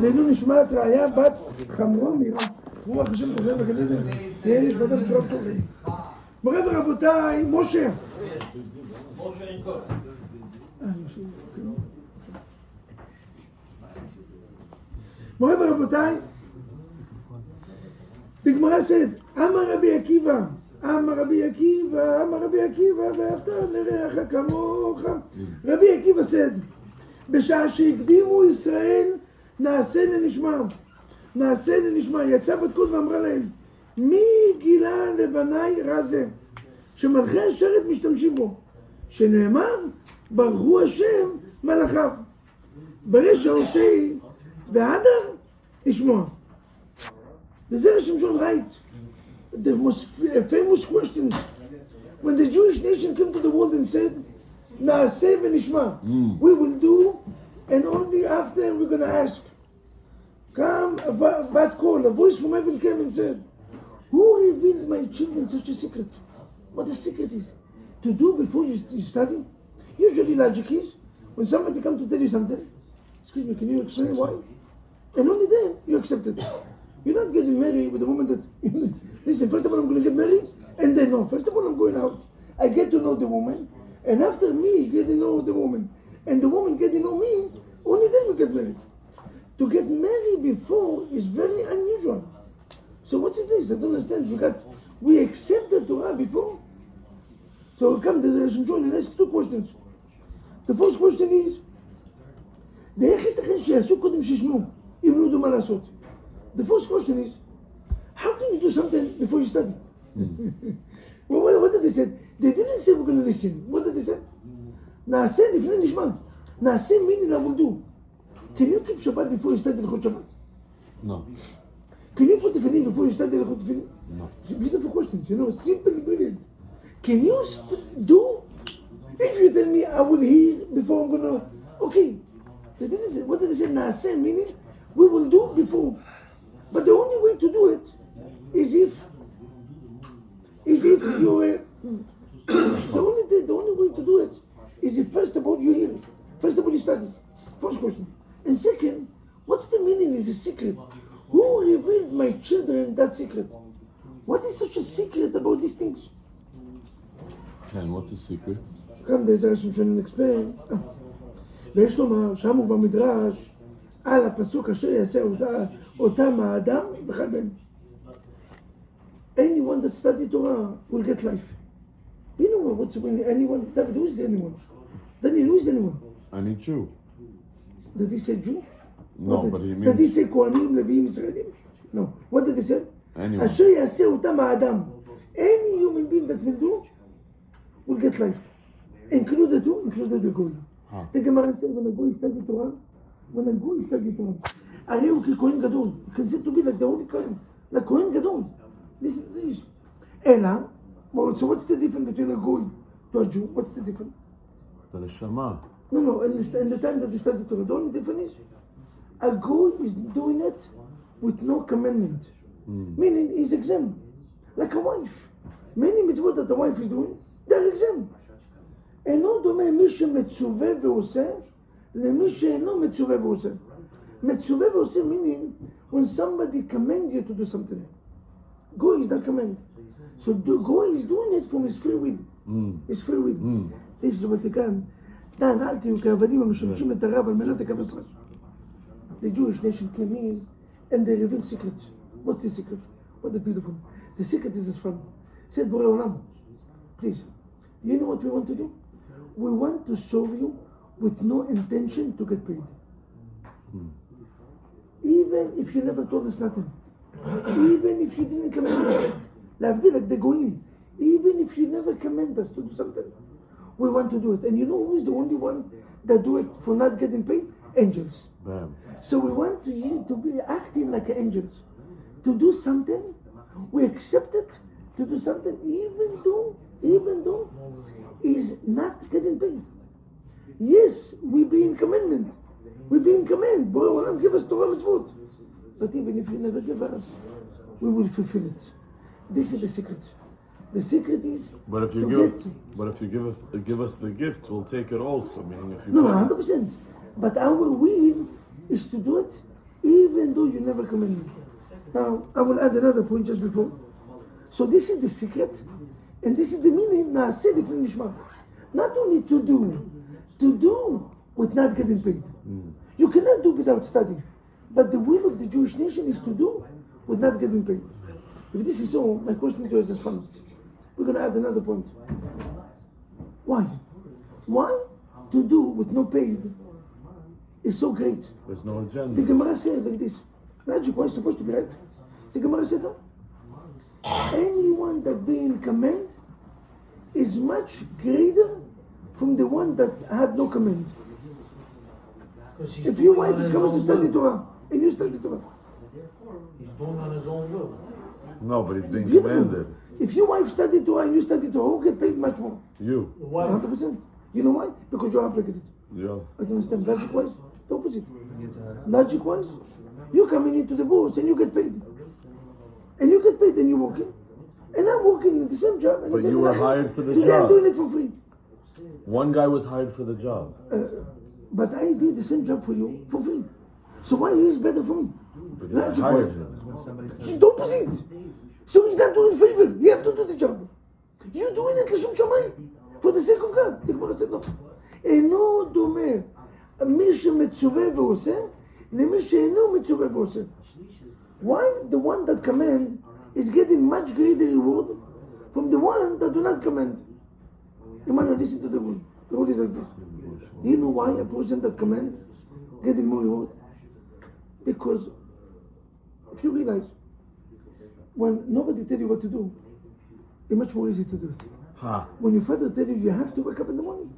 לעילוי נשמת רעיה בת חמרומי, רוח השם חוזר בגדול, תהיה נשמתה בשלום שומרים. מורי ורבותיי, משה. משה אין קול. מורי ורבותיי, בגמרא said, אמר רבי עקיבא, אמר רבי עקיבא, אמר רבי עקיבא, ואהבת לרעך כמוך. רבי עקיבא said, בשעה שהקדימו ישראל, נעשה לנשמע, יצא בת קול ואמרה להם, מי גילה לבניי רע זה, שמלכי השרת משתמשים בו, שנאמר, ברכו השם מלאכיו. ברשע עושה והדר לשמוע. The Zera Shimshon write the most famous questions when the Jewish nation came to the world and said, Naaseh v'nishma, we will do, and only after we're going to ask. Come, a bat call, a voice from heaven came and said, who revealed my children such a secret? What the secret is? To do before you study? Usually logic is, when somebody comes to tell you something, excuse me, can you explain why? And only then you accept it. You're not getting married with the woman that, listen, first of all I'm going to get married, and then no, first of all I'm going out. I get to know the woman, and after me get to know the woman, and the woman get to know me, only then we get married. To get married before is very unusual. So what is this? I don't understand. We accept the Torah before. So come to Zera Shimshon and ask two questions. The first question is, the first question is, how can you do something before you study? Well, what did they say? They didn't say we're going to listen. What did they say? Naaseh lifnei nishma. Naaseh meaning I will do. Can you keep Shabbat before you study L'chot Shabbat? No. Can you put tefillin before you study L'chot tefillin? No. Beautiful questions, simple, brilliant. Can you do? If you tell me I will hear before I'm going to, okay. They didn't say, what did they say? Naaseh meaning we will do before. But the only way to do it is if you the only way to do it is if first of all you hear it, first of all you study. First question. And second, what's the meaning is a secret? Who revealed my children that secret? What is such a secret about these things? Ken, what's the secret? Come the Zera Shimshon explain. ויש לומר, שם הוא במדרש, על הפסוק אשר יעשה אותם האדם וחלבם. Anyone that study Torah will get life. You know what's when anyone, David, who is the anyone? Daniel, who is anyone? Any Jew. Did he say Jew? No, but he means... Did he say Kohanim, Leviim, Israelim? No. What did he say? Anyone. אשר יעשה אותם האדם. Any human being that will do, will get life. Included who? Included the goy. The Gemara says when a goy study Torah, הרי הוא ככהן גדול. He considered to be like the holy Kohen. Like כהן גדול. This is this. אלא, so what's the difference between a goy to a Jew? What's the difference? The neshama. No, in the time that they study Torah, the only difference is a goy is doing it with no commandment. Meaning he's exempt. Like a wife. Many mitzvot that the wife is doing, they're exempt. אינו דומה מי שמצווה ועושה למי שאינו מצווה ועושה. מצווה ועושה meaning when somebody commands you to do something. Goy is not command. So goy is doing it from his free will. His free will. This is what they can. נעלתי וכעבדים המשמשים את הרב על מנת לקבל פרס. The Jewish nation came in and they revealed secrets. What's the secret? What the beautiful. The secret is as fun. Said Borei Olam, please, you know what we want to do? We want to serve you with no intention to get paid. Even if you never told us nothing. Even if you didn't command us. Like the goyim. Even if you never command us to do something. We want to do it. And you know who is the only one that do it for not getting paid? Angels. Bam. So we want you to be acting like angels. To do something, we accept it. To do something even though is not getting paid. Yes, we be in commandment. We be in command. Boy, will not give us Torah mitzvot. But even if you never give us, we will fulfill it. This is the secret. The secret is. But if you give us the gift, we'll take it also. Meaning if you. No, 100%. But our will is to do it even though you never command. Now, I will add another point just before. So this is the secret, and this is the meaning, Naaseh Lifnei Nishma. Not only to do with not getting paid. You cannot do without studying. But the will of the Jewish nation is to do with not getting paid. If this is so, my question to you is as follows. We're going to add another point. Why? Why to do with no paid is so great? There's no The agenda. Gemara said like this. Logic was supposed to be right. The Gemara said no. Anyone that being command is much greater from the one that had no command. If your wife is coming to study Torah and you study Torah, He's doing on his own will. No, but he's being beautiful. commanded. If your wife studied Torah and you studied Torah, who get paid much more? You. The wife. 100%. You know why? Because you're obligated. Yeah. I don't understand. Logic-wise, the opposite. Logic-wise, you coming into the booth and you get paid. And you get paid and you're working. And I'm working in the same job. And But the same you were job. hired for the Today I'm job. doing it for free. One guy was hired for the job. But I did the same job for you for free. So why he is better for me? But you hired him. It's the opposite. So he's not doing favor. You have to do the job. You're doing it l'shem shamayim, for the sake of God. The Gemara said no. אינו דומה מי שמצווה ועושה למי שאינו מצווה ועושה. Why the one that command is getting much greater reward from the one that do not command? You might not listen to the rule. The rule is like this. Do you know why a person that command getting more reward? Because if you realize, when nobody tell you what to do, it's much more easy to do it. Ha. When your father tell you have to wake up in the morning,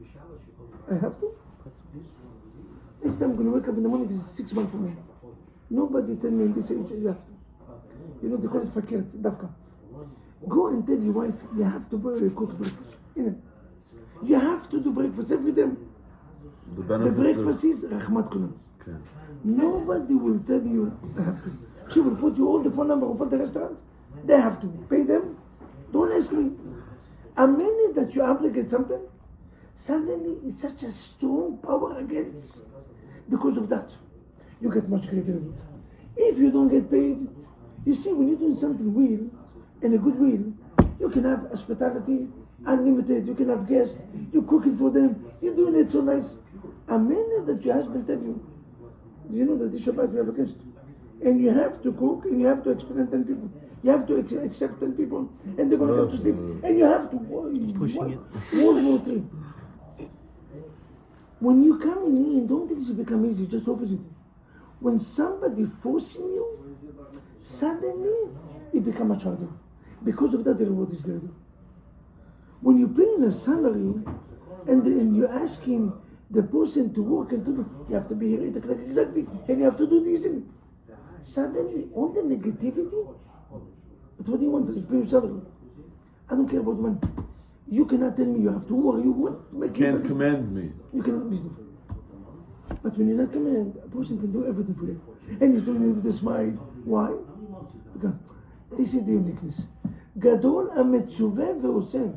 I have to. Next time I'm going to wake up in the morning because it's 6 months from now. Nobody tell me in this age you have to. You know, they call it fakert, dafka. Go and tell your wife you have to cook breakfast. You know, you have to do breakfast every day. The The benefits breakfast is rahmat kulam. Okay. Nobody will tell you I have to. She will put you all the phone number of all the restaurant. They have to pay them. Don't ask me. A minute that you obligate something, suddenly it's such a strong power against. Because of that, you get much greater reward. If you don't get paid, you see, when you're doing something will and a good will, you can have hospitality unlimited. You can have guests. You cook it for them. You're doing it so nice. A minute that your husband tell you, do you know that this Shabbat we have a guest? And you have to cook and you have to explain 10 people. You have to accept 10 people and they're going to come to sleep. And you have to pushing it. World War III. When you come in, don't think it become easy, just opposite. When somebody forcing you, suddenly it becomes much harder. Because of that, the reward is greater. When you're paying a salary and you're asking the person to work and to do, you have to be here 8 o'clock exactly, and you have to do this. And suddenly, all the negativity, but what do you want to pay your salary? I don't care about money. You cannot tell me you have to work. You want to make You can't command me. You cannot be different. But when you're not command, a person can do everything for you. And he's doing it with a smile. Why? Because this is the uniqueness. Gadol המצווה ועושה.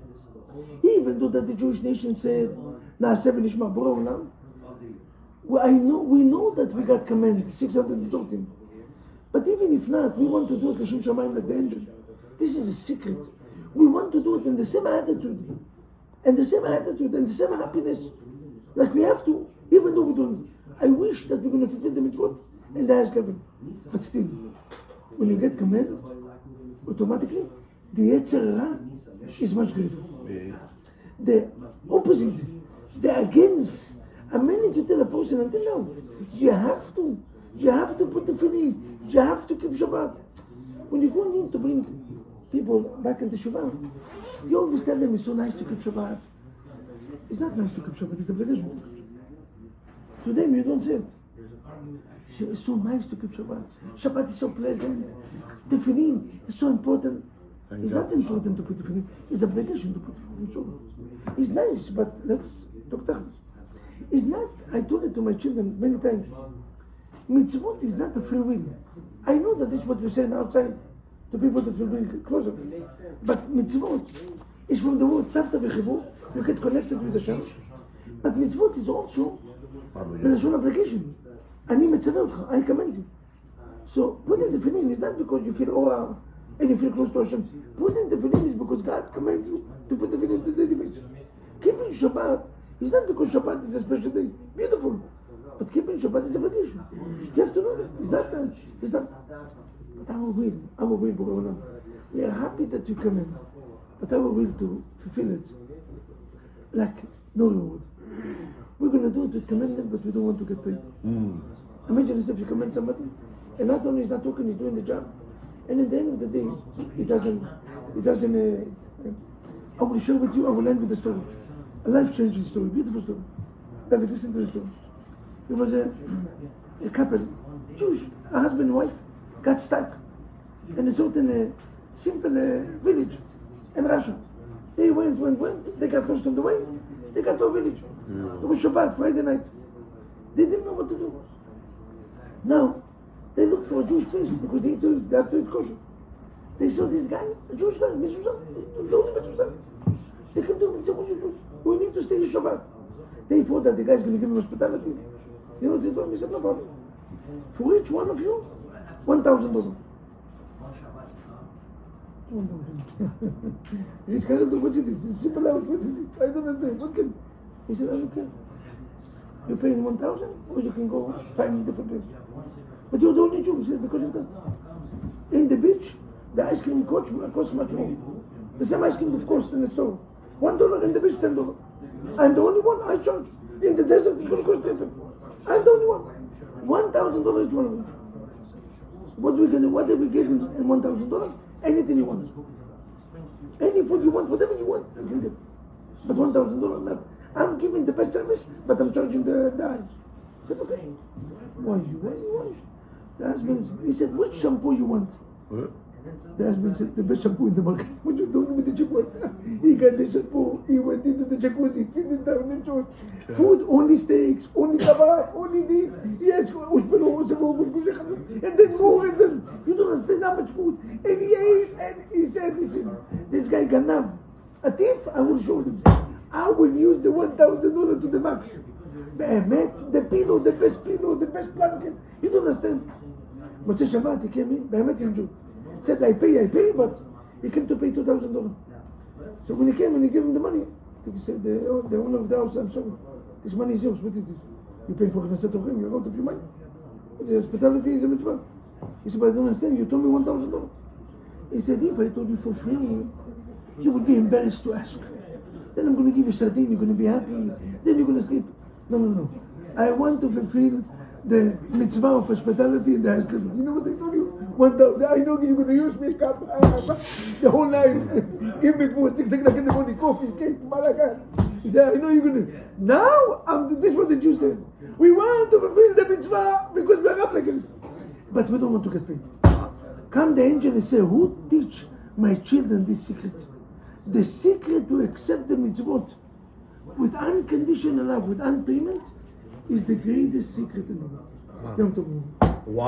Even though that the Jewish nation said, נעשה ונשמע בורא עולם, we know that we got command, 613. But even if not, we want to do it l'shem shamayim like the angel. This is a secret. We want to do it in the same attitude, and the same happiness, like we have to, even though we don't. I wish that we're going to fulfill the mitzvot in the highest level. But still, when you get command, automatically, the Yetzer Hara is much greater. The opposite, the against. A minute you tell a person until now, you have to put the tefillin, you have to keep Shabbat. When you go in to bring people back in the Shabbat, you always tell them it's so nice to keep Shabbat. It's not nice to keep Shabbat, it's obligation. To them you don't say it. It's so nice to keep Shabbat. Shabbat is so pleasant. Tefillin is so important. It's not important to put tefillin. It's obligation to put tefillin. It's nice, but let's talk technical. It's not, I told it to my children many times. Mitzvot is not a free will. I know that this is what we're saying outside to people that will bring closer. But mitzvot is from the word tzavta v'chivu. You get connected with the Shem. But mitzvot is also an obligation. אני מצווה אותך, I command you. So, putting the tefillin is not because you feel awe and you feel close to Hashem. Putting the tefillin is because God commands you to put the tefillin on the daily basis. Keeping Shabbat is not because Shabbat is a special day. Beautiful. But keeping Shabbat is a tradition. You have to know that. It's not. But our will, B'Olam. We are happy that you come in. But our will to fulfill it, like no reward. We're going to do it with commandment, but we don't want to get paid. Imagine yourself, you command somebody, and not only he's not talking, he's doing the job. And at the end of the day, he doesn't, I will share with you, I will end with the story. A life-changing story, beautiful story. David, listen to the story. There was a couple, Jewish, a husband and wife, got stuck in a certain simple village in Russia. They went, they got lost on the way, they got to a village. It was Shabbat, Friday night. They didn't know what to do. Now, they looked for a Jewish place because they had to eat kosher. They saw this guy, a Jewish guy, Mezuzah, the only Mezuzah. They came to him and said, "What you do? We need to stay in Shabbat." They thought that the guy's going to give him hospitality. You know what they told him? He said, "No problem. For each one of you, $1,000. He's kind of, what is this? It's simple out. What is it? I don't understand. What can? He said, "I don't care. You're paying 1,000, or you can go find a different place. But you're the only Jew." He said, "Because of that. In the beach, the ice cream costs much more. The same ice cream that costs in the store. $1 in the beach, $10. I'm the only one I charge. In the desert, it's going to cost $10. I'm the only one. $1,000 each one of them. What are we getting in $1,000? Anything you want. Any food you want, whatever you want, you can get. But $1,000 not. I'm giving the best service, but I'm charging the eyes." I said, "Okay. Why you? The husband, he said, "Which shampoo you want?" What? The husband said, "The best shampoo in the market." What you doing with the shampoo? He got the shampoo, he went into the jacuzzi, sitting down and chose. Food, only steaks, only kebab, only this. Yes, and then more, and then, you don't understand how much food. And he ate, and he said, "Listen, this guy Ganav, a thief, I will show him. I will use the $1,000 to the max. The pillow, the best blanket. You don't understand." Motzei Shabbat, he came in, he enjoyed. Said, I pay, but he came to pay $2,000. So when he came and he gave him the money, he said, the owner of the house, "I'm sorry, this money is yours. What is this? You pay for Knesset Ochim, you're out of your mind. The hospitality is a mitzvah." He said, "But I don't understand, you told me $1,000. He said, "If I told you for free, you would be embarrassed to ask. Then I'm going to give you sardine, you're going to be happy, then you're going to sleep. No. I want to fulfill the mitzvah of hospitality in the house. You know what I told you? 1,000. I know you're going to use me the whole night. Give me food, 6 o'clock in the morning, coffee, cake, malagan." He said, "I know you're going to." Now, this is what the Jew said. We want to fulfill the mitzvah because we're applicant. But we don't want to get paid. Come the angel and say, "Who teach my children this secret?" The secret to accept the mitzvot with unconditional love, with unpayment, is the greatest secret in the world. Wow.